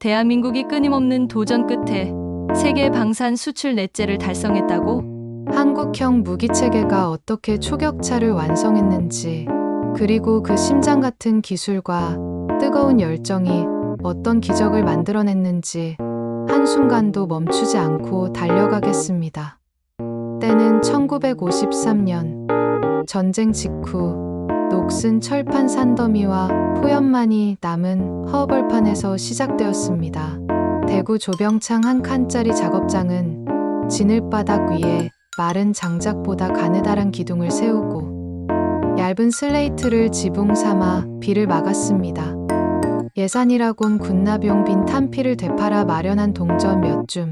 대한민국이 끊임없는 도전 끝에 세계 방산 수출 넷째를 달성했다고? 한국형 무기체계가 어떻게 초격차를 완성했는지, 그리고 그 심장 같은 기술과 뜨거운 열정이 어떤 기적을 만들어냈는지 한순간도 멈추지 않고 달려가겠습니다. 때는 1953년, 전쟁 직후 녹슨 철판 산더미와 포연만이 남은 허벌판에서 시작되었습니다. 대구 조병창 한 칸짜리 작업장은 진흙바닥 위에 마른 장작보다 가느다란 기둥을 세우고 얇은 슬레이트를 지붕 삼아 비를 막았습니다. 예산이라곤 군납용 빈 탄피를 되팔아 마련한 동전 몇 줌,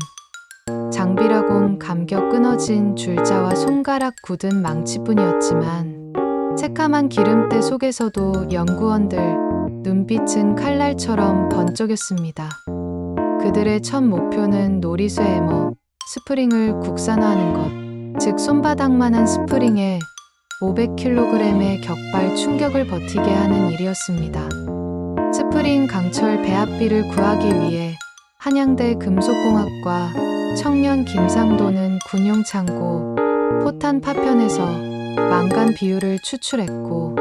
장비라곤 감겨 끊어진 줄자와 손가락 굳은 망치뿐이었지만 새카만 기름때 속에서도 연구원들 눈빛은 칼날처럼 번쩍였습니다. 그들의 첫 목표는 노리쇠 해머, 스프링을 국산화하는 것, 즉 손바닥만한 스프링에 500kg의 격발 충격을 버티게 하는 일이었습니다. 스프링 강철 배합비를 구하기 위해 한양대 금속공학과 청년 김상도는 군용창고 포탄 파편에서 망간 비율을 추출했고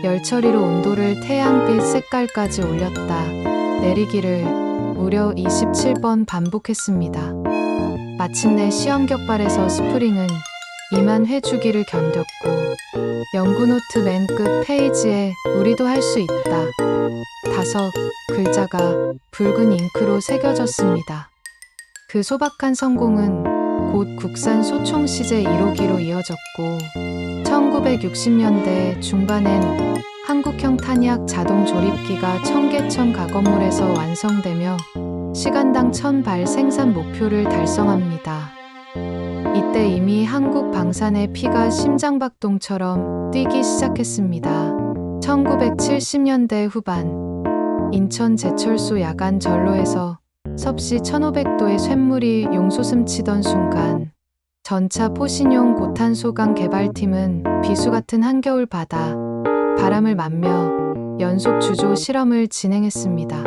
열처리로 온도를 태양빛 색깔까지 올렸다 내리기를 무려 27번 반복했습니다. 마침내 시험 격발에서 스프링은 2만 회 주기를 견뎠고 연구노트 맨 끝 페이지에 우리도 할 수 있다 5 글자가 붉은 잉크로 새겨졌습니다. 그 소박한 성공은 곧 국산 소총 시제 1호기로 이어졌고 1960년대 중반엔 한국형 탄약 자동 조립기가 청계천 가건물에서 완성되며 시간당 1000발 생산 목표를 달성합니다. 이때 이미 한국 방산의 피가 심장박동처럼 뛰기 시작했습니다. 1970년대 후반 인천 제철소 야간 전로에서 섭씨 1500도의 쇳물이 용솟음 치던 순간 전차 포신용 고탄소강 개발팀은 비수 같은 한겨울 바다 바람을 맞며 연속 주조 실험을 진행했습니다.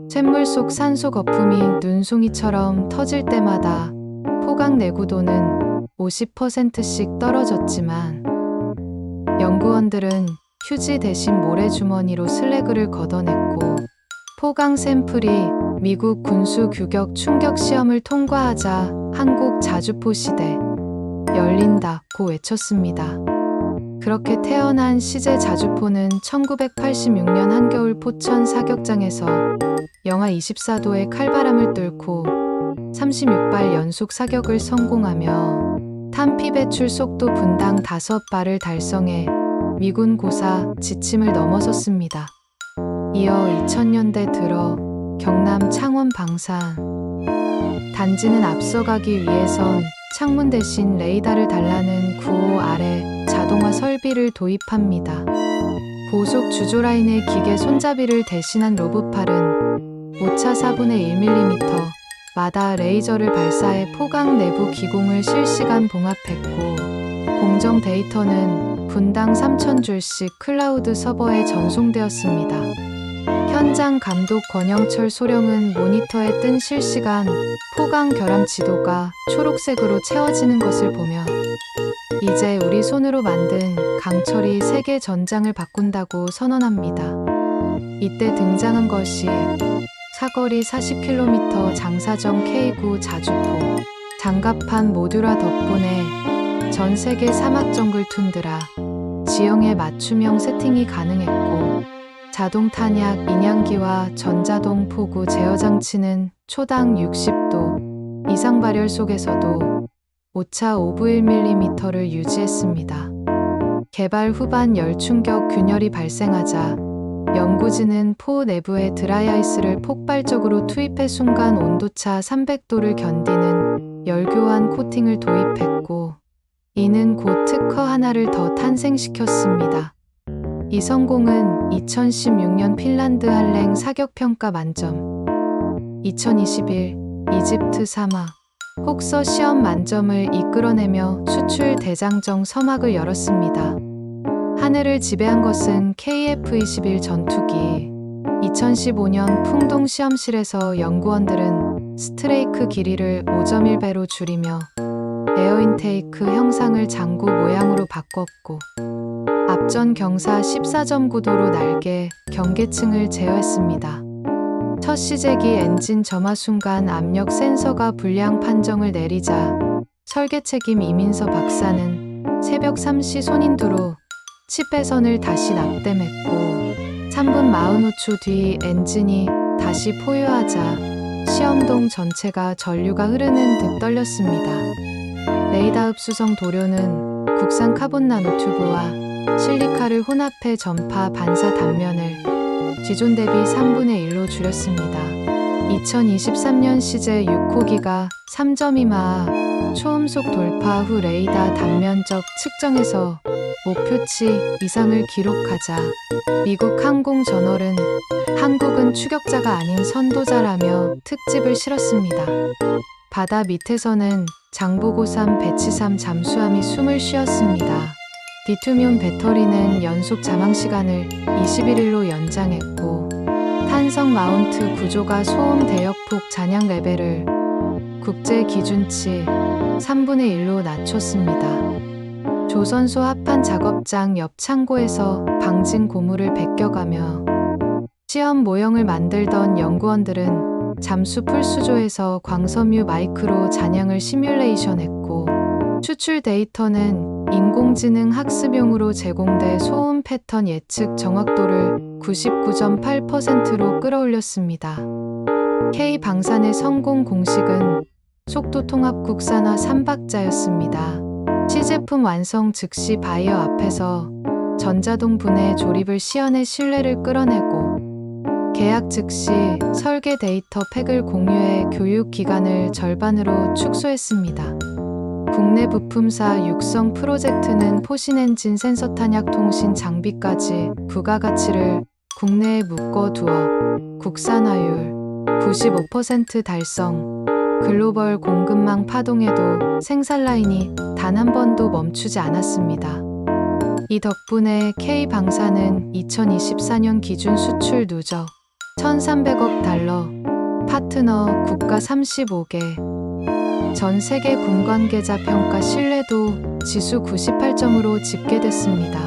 쇳물 속 산소 거품이 눈송이처럼 터질 때마다 포강 내구도는 50%씩 떨어졌지만 연구원들은 휴지 대신 모래주머니로 슬래그를 걷어냈고 포강 샘플이 미국 군수 규격 충격 시험을 통과하자 한국 자주포 시대 열린다고 외쳤습니다. 그렇게 태어난 시제 자주포는 1986년 한겨울 포천 사격장에서 영하 24도의 칼바람을 뚫고 36발 연속 사격을 성공하며 탄피 배출 속도 분당 5발을 달성해 미군 고사 지침을 넘어섰습니다. 이어 2000년대 들어 경남 창원 방산 단지는 앞서가기 위해선 창문 대신 레이더를 달라는 9호 아래 자동화 설비를 도입합니다. 보속 주조 라인의 기계 손잡이를 대신한 로봇팔은 오차 4분의 1mm 마다 레이저를 발사해 포강 내부 기공을 실시간 봉합했고 공정 데이터는 분당 3000줄씩 클라우드 서버에 전송되었습니다. 현장 감독 권영철 소령은 모니터에 뜬 실시간 포강 결함 지도가 초록색으로 채워지는 것을 보며 이제 우리 손으로 만든 강철이 세계 전장을 바꾼다고 선언합니다. 이때 등장한 것이 사거리 40km 장사정 K9 자주포 장갑판 모듈화 덕분에 전 세계 사막 정글 툰드라 지형에 맞춤형 세팅이 가능했고 자동 탄약 인양기와 전자동 포구 제어 장치는 초당 60도 이상 발열 속에서도 오차 5분의1mm를 유지했습니다. 개발 후반 열충격 균열이 발생하자 연구진은 포 내부에 드라이아이스를 폭발적으로 투입해 순간 온도차 300도를 견디는 열교환 코팅을 도입했고 이는 곧 특허 하나를 더 탄생시켰습니다. 이 성공은 2016년 핀란드 한랭 사격평가 만점, 2021 이집트 사막 혹서 시험 만점을 이끌어내며 수출 대장정 서막을 열었습니다. 하늘을 지배한 것은 KF-21 전투기, 2015년 풍동 시험실에서 연구원들은 스트레이크 길이를 5.1배로 줄이며 에어 인테이크 형상을 장구 모양으로 바꿨고 앞전 경사 14.9도로 날개 경계층을 제어했습니다. 첫 시제기 엔진 점화 순간 압력 센서가 불량 판정을 내리자 설계 책임 이민서 박사는 새벽 3시 손인두로 칩 배선을 다시 납땜했고 3분 45초 뒤 엔진이 다시 포유하자 시험동 전체가 전류가 흐르는 듯 떨렸습니다. 레이더 흡수성 도료는 국산 카본 나노튜브와 실리카를 혼합해 전파 반사 단면을 기존 대비 3분의 1로 줄였습니다. 2023년 시제 6호기가 3.2마 초음속 돌파 후 레이더 단면적 측정에서 목표치 이상을 기록하자 미국 항공저널은 한국은 추격자가 아닌 선도자라며 특집을 실었습니다. 바다 밑에서는 장보고3 배치3 잠수함이 숨을 쉬었습니다. 리튬이온 배터리는 연속 잠항 시간을 21일로 연장했고 탄성 마운트 구조가 소음 대역폭 잔향 레벨을 국제 기준치 3분의 1로 낮췄습니다. 조선소 합판 작업장 옆 창고에서 방진 고무를 베껴가며 시험 모형을 만들던 연구원들은 잠수 풀수조에서 광섬유 마이크로 잔향을 시뮬레이션했고 추출 데이터는 인공지능 학습용으로 제공돼 소음 패턴 예측 정확도를 99.8%로 끌어올렸습니다. K방산의 성공 공식은 속도 통합 국산화 3박자였습니다. 시제품 완성 즉시 바이어 앞에서 전자동 분해 조립을 시연해 신뢰를 끌어내고 계약 즉시 설계 데이터 팩을 공유해 교육 기간을 절반으로 축소했습니다. 국내 부품사 육성 프로젝트는 포신 엔진 센서 탄약 통신 장비까지 부가가치를 국내에 묶어두어 국산화율 95% 달성, 글로벌 공급망 파동에도 생산 라인이 단 한 번도 멈추지 않았습니다. 이 덕분에 K방산은 2024년 기준 수출 누적 1,300억 달러, 파트너 국가 35개, 전 세계 군관계자 평가 신뢰도 지수 98점으로 집계됐습니다.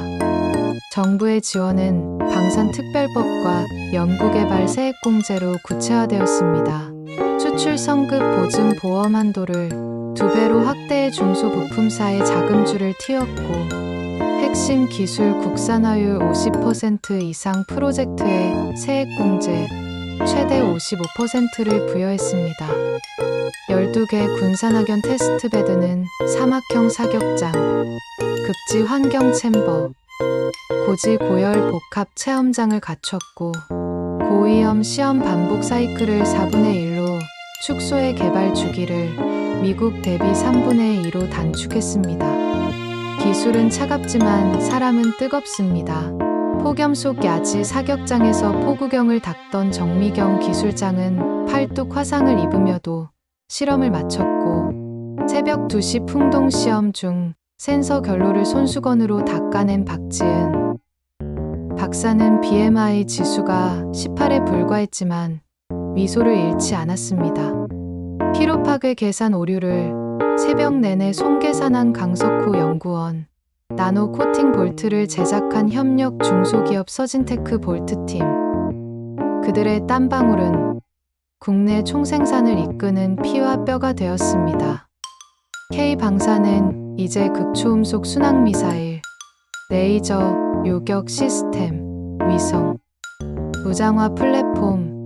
정부의 지원은 방산특별법과 연구개발 세액공제로 구체화되었습니다. 수출 성급 보증 보험 한도를 2배로 확대해 중소부품사의 자금줄을 틔웠고 핵심 기술 국산화율 50% 이상 프로젝트에 세액공제 최대 55%를 부여했습니다. 12개 군산학연 테스트베드는 사막형 사격장, 극지 환경 챔버, 고지 고열 복합 체험장을 갖췄고 고위험 시험 반복 사이클을 4분의 1로 축소해 개발 주기를 미국 대비 3분의 2로 단축했습니다. 기술은 차갑지만 사람은 뜨겁습니다. 폭염 속 야지 사격장에서 포구경을 닦던 정미경 기술장은 팔뚝 화상을 입으며도 실험을 마쳤고 새벽 2시 풍동 시험 중 센서 결로를 손수건으로 닦아낸 박지은 박사는 BMI 지수가 18에 불과했지만 미소를 잃지 않았습니다. 피로 파괴 계산 오류를 새벽 내내 손계산한 강석호 연구원, 나노 코팅 볼트를 제작한 협력 중소기업 서진테크 볼트팀. 그들의 땀방울은 국내 총생산을 이끄는 피와 뼈가 되었습니다. K방산은 이제 극초음속 순항미사일, 레이저, 요격 시스템, 위성, 무장화 플랫폼,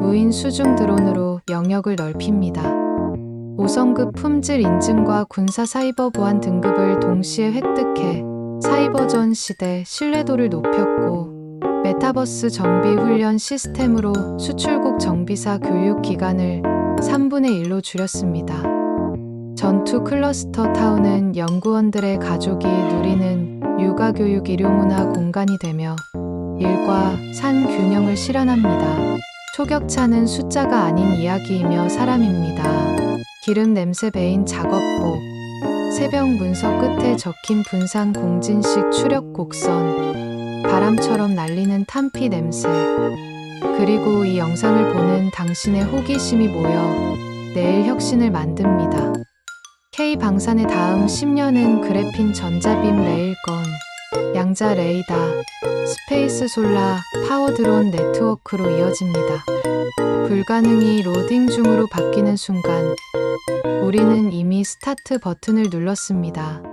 무인 수중 드론으로 영역을 넓힙니다. 5성급 품질 인증과 군사 사이버 보안 등급을 동시에 획득해 사이버전 시대 신뢰도를 높였고 메타버스 정비 훈련 시스템으로 수출국 정비사 교육 기간을 3분의 1로 줄였습니다. 전투 클러스터 타운은 연구원들의 가족이 누리는 육아교육 일용문화 공간이 되며 일과 산 균형을 실현합니다. 초격차는 숫자가 아닌 이야기이며 사람입니다. 기름 냄새 배인 작업복, 새벽 문서 끝에 적힌 분산 공진식 추력 곡선, 바람처럼 날리는 탄피 냄새, 그리고 이 영상을 보는 당신의 호기심이 모여 내일 혁신을 만듭니다. K방산의 다음 10년은 그래핀 전자빔 레일건, 양자 레이더, 스페이스 솔라, 파워드론 네트워크로 이어집니다. 불가능이 로딩 중으로 바뀌는 순간 우리는 이미 스타트 버튼을 눌렀습니다.